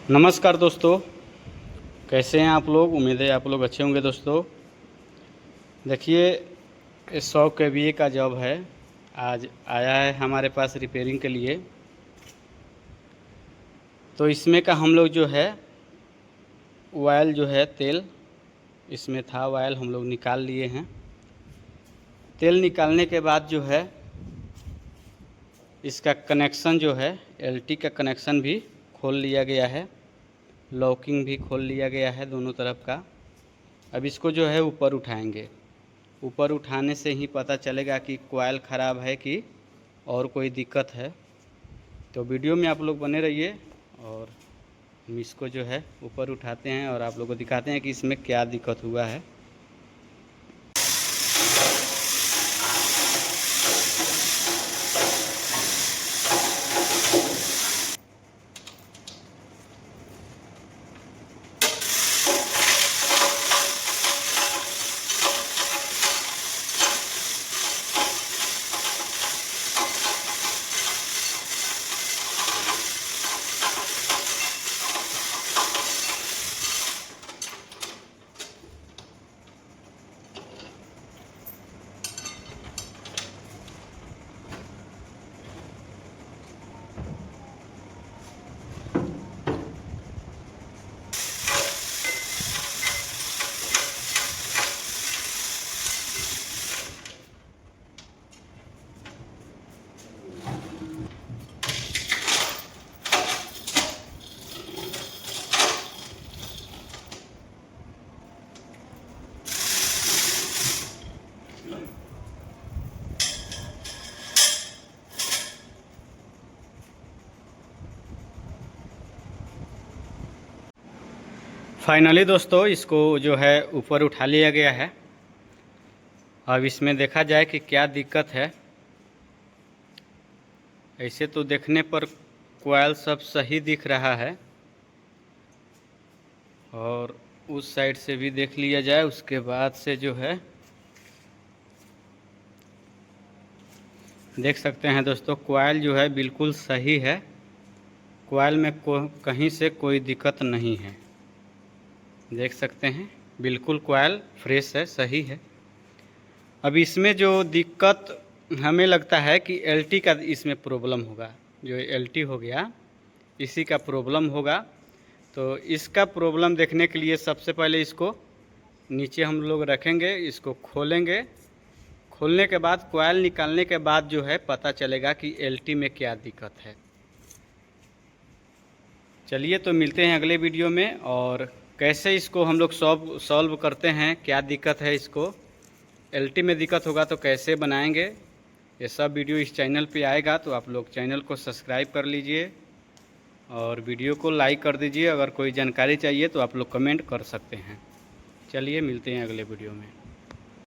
नमस्कार दोस्तों, कैसे हैं आप लोग। उम्मीद है आप लोग अच्छे होंगे। दोस्तों देखिए, इस 100 kVA का जॉब है, आज आया है हमारे पास रिपेयरिंग के लिए। तो इसमें का हम लोग जो है ऑयल जो है तेल इसमें था, ऑयल हम लोग निकाल लिए हैं। तेल निकालने के बाद जो है इसका कनेक्शन जो है एलटी का कनेक्शन भी खोल लिया गया है, लॉकिंग भी खोल लिया गया है दोनों तरफ का। अब इसको जो है ऊपर उठाएंगे। ऊपर उठाने से ही पता चलेगा कि कॉइल ख़राब है कि और कोई दिक्कत है। तो वीडियो में आप लोग बने रहिए और हम इसको जो है ऊपर उठाते हैं और आप लोगों को दिखाते हैं कि इसमें क्या दिक्कत हुआ है। फाइनली दोस्तों इसको जो है ऊपर उठा लिया गया है। अब इसमें देखा जाए कि क्या दिक्कत है। ऐसे तो देखने पर कॉइल सब सही दिख रहा है और उस साइड से भी देख लिया जाए। उसके बाद से जो है देख सकते हैं दोस्तों, कॉइल जो है बिल्कुल सही है। कॉइल में कहीं से कोई दिक्कत नहीं है। देख सकते हैं बिल्कुल कॉइल फ्रेश है, सही है। अब इसमें जो दिक्कत हमें लगता है कि एलटी का इसमें प्रॉब्लम होगा। जो एलटी हो गया इसी का प्रॉब्लम होगा। तो इसका प्रॉब्लम देखने के लिए सबसे पहले इसको नीचे हम लोग रखेंगे, इसको खोलेंगे। खोलने के बाद कॉइल निकालने के बाद जो है पता चलेगा कि एलटी में क्या दिक्कत है। चलिए तो मिलते हैं अगले वीडियो में, और कैसे इसको हम लोग सॉल्व करते हैं, क्या दिक्कत है इसको, एलटी में दिक्कत होगा तो कैसे बनाएंगे, ये सब वीडियो इस चैनल पे आएगा। तो आप लोग चैनल को सब्सक्राइब कर लीजिए और वीडियो को लाइक कर दीजिए। अगर कोई जानकारी चाहिए तो आप लोग कमेंट कर सकते हैं। चलिए मिलते हैं अगले वीडियो में।